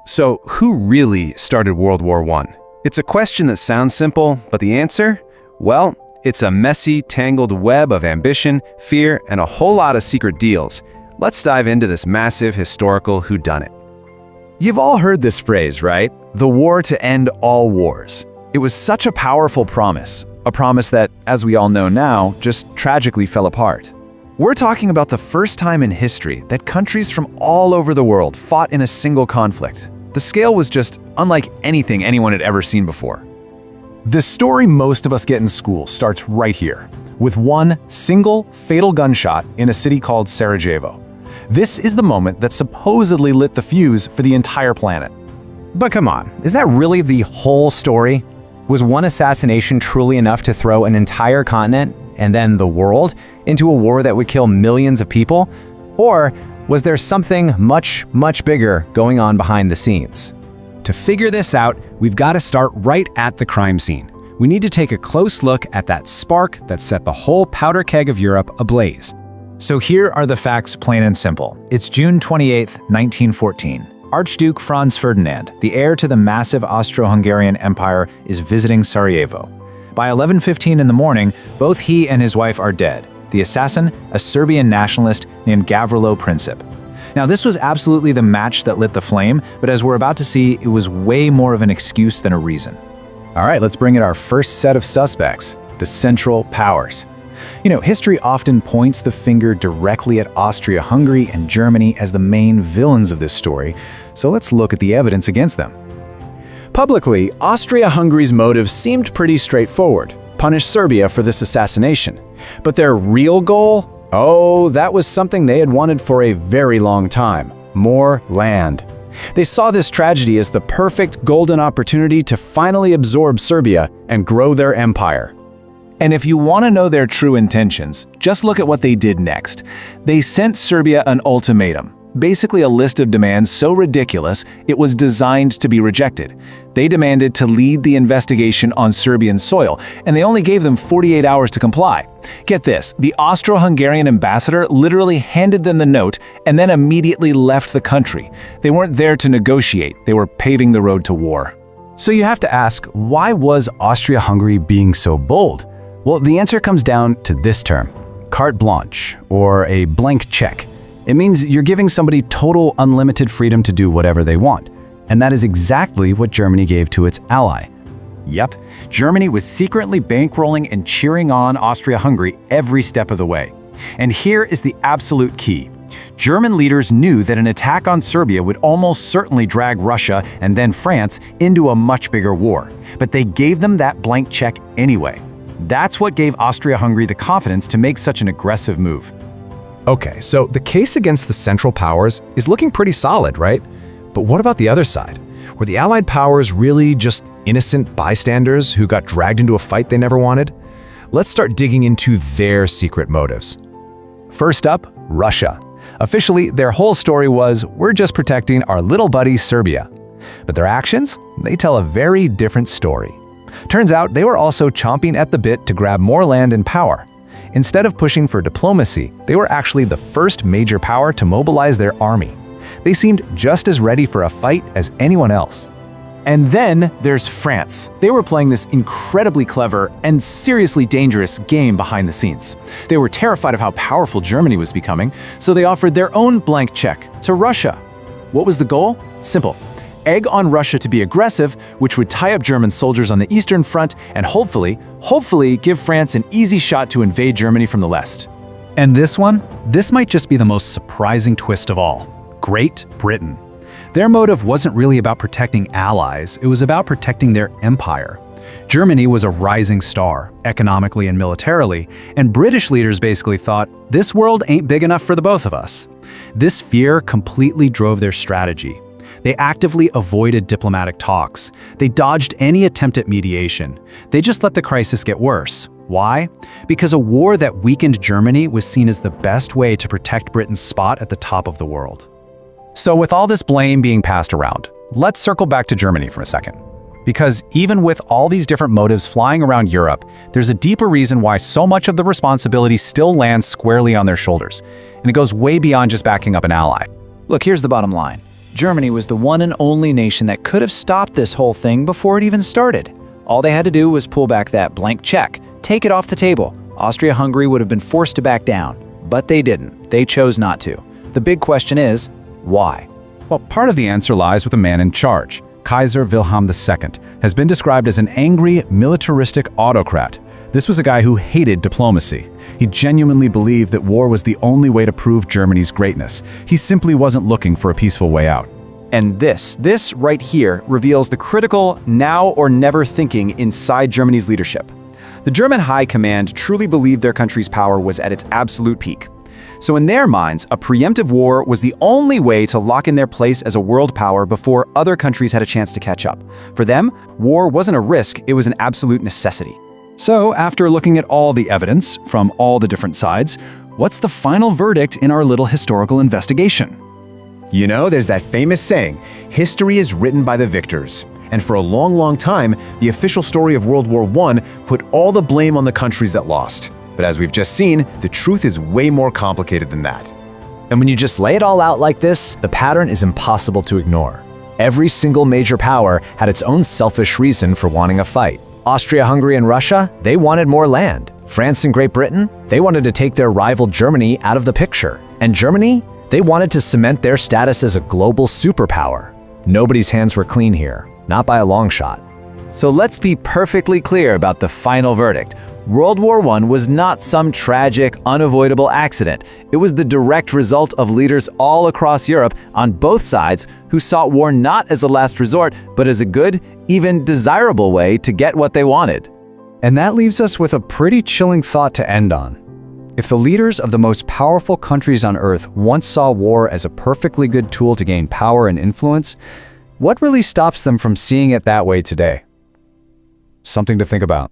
So, who really started World War I? It's a question that sounds simple, but the answer? Well, it's a messy, tangled web of ambition, fear, and a whole lot of secret deals. Let's dive into this massive historical whodunit. You've all heard this phrase, right? The war to end all wars. It was such a powerful promise. A promise that, as we all know now, just tragically fell apart. We're talking about the first time in history that countries from all over the world fought in a single conflict. The scale was just unlike anything anyone had ever seen before. The story most of us get in school starts right here, with one single fatal gunshot in a city called Sarajevo. This is the moment that supposedly lit the fuse for the entire planet. But come on, is that really the whole story? Was one assassination truly enough to throw an entire continent, and then the world, into a war that would kill millions of people? Or was there something much, much bigger going on behind the scenes? To figure this out, we've got to start right at the crime scene. We need to take a close look at that spark that set the whole powder keg of Europe ablaze. So here are the facts, plain and simple. It's June 28, 1914. Archduke Franz Ferdinand, the heir to the massive Austro-Hungarian Empire, is visiting Sarajevo. By 11:15 in the morning, both he and his wife are dead. The assassin, a Serbian nationalist named Gavrilo Princip. Now, this was absolutely the match that lit the flame, but as we're about to see, it was way more of an excuse than a reason. All right, let's bring in our first set of suspects, the Central Powers. You know, history often points the finger directly at Austria-Hungary and Germany as the main villains of this story, so let's look at the evidence against them. Publicly, Austria-Hungary's motive seemed pretty straightforward: punish Serbia for this assassination. But their real goal? Oh, that was something they had wanted for a very long time: more land. They saw this tragedy as the perfect golden opportunity to finally absorb Serbia and grow their empire. And if you want to know their true intentions, just look at what they did next. They sent Serbia an ultimatum, basically a list of demands so ridiculous it was designed to be rejected. They demanded to lead the investigation on Serbian soil, and they only gave them 48 hours to comply. Get this, the Austro-Hungarian ambassador literally handed them the note and then immediately left the country. They weren't there to negotiate, they were paving the road to war. So you have to ask, why was Austria-Hungary being so bold? Well, the answer comes down to this term: carte blanche, or a blank check. It means you're giving somebody total unlimited freedom to do whatever they want. And that is exactly what Germany gave to its ally. Yep, Germany was secretly bankrolling and cheering on Austria-Hungary every step of the way. And here is the absolute key. German leaders knew that an attack on Serbia would almost certainly drag Russia and then France into a much bigger war. But they gave them that blank check anyway. That's what gave Austria-Hungary the confidence to make such an aggressive move. Okay, so the case against the Central Powers is looking pretty solid, right? But what about the other side? Were the Allied powers really just innocent bystanders who got dragged into a fight they never wanted? Let's start digging into their secret motives. First up, Russia. Officially, their whole story was, we're just protecting our little buddy Serbia. But their actions? They tell a very different story. Turns out they were also chomping at the bit to grab more land and power. Instead of pushing for diplomacy, they were actually the first major power to mobilize their army. They seemed just as ready for a fight as anyone else. And then there's France. They were playing this incredibly clever and seriously dangerous game behind the scenes. They were terrified of how powerful Germany was becoming, so they offered their own blank check to Russia. What was the goal? Simple. Egg on Russia to be aggressive, which would tie up German soldiers on the Eastern Front and hopefully give France an easy shot to invade Germany from the west. And this might just be the most surprising twist of all. Great Britain. Their motive wasn't really about protecting allies, it was about protecting their empire. Germany was a rising star, economically and militarily, and British leaders basically thought, this world ain't big enough for the both of us. This fear completely drove their strategy. They actively avoided diplomatic talks. They dodged any attempt at mediation. They just let the crisis get worse. Why? Because a war that weakened Germany was seen as the best way to protect Britain's spot at the top of the world. So with all this blame being passed around, let's circle back to Germany for a second. Because even with all these different motives flying around Europe, there's a deeper reason why so much of the responsibility still lands squarely on their shoulders. And it goes way beyond just backing up an ally. Look, here's the bottom line. Germany was the one and only nation that could have stopped this whole thing before it even started. All they had to do was pull back that blank check, take it off the table. Austria-Hungary would have been forced to back down. But they didn't. They chose not to. The big question is, why? Well, part of the answer lies with the man in charge. Kaiser Wilhelm II has been described as an angry, militaristic autocrat. This was a guy who hated diplomacy. He genuinely believed that war was the only way to prove Germany's greatness. He simply wasn't looking for a peaceful way out. And this right here reveals the critical now or never thinking inside Germany's leadership. The German high command truly believed their country's power was at its absolute peak. So in their minds, a preemptive war was the only way to lock in their place as a world power before other countries had a chance to catch up. For them, war wasn't a risk, it was an absolute necessity. So, after looking at all the evidence from all the different sides, what's the final verdict in our little historical investigation? You know, there's that famous saying, history is written by the victors. And for a long, long time, the official story of World War I put all the blame on the countries that lost. But as we've just seen, the truth is way more complicated than that. And when you just lay it all out like this, the pattern is impossible to ignore. Every single major power had its own selfish reason for wanting a fight. Austria-Hungary and Russia, they wanted more land. France and Great Britain, they wanted to take their rival Germany out of the picture. And Germany, they wanted to cement their status as a global superpower. Nobody's hands were clean here, not by a long shot. So let's be perfectly clear about the final verdict. World War I was not some tragic, unavoidable accident. It was the direct result of leaders all across Europe on both sides who sought war not as a last resort, but as a good, even desirable way to get what they wanted. And that leaves us with a pretty chilling thought to end on. If the leaders of the most powerful countries on Earth once saw war as a perfectly good tool to gain power and influence, what really stops them from seeing it that way today? Something to think about.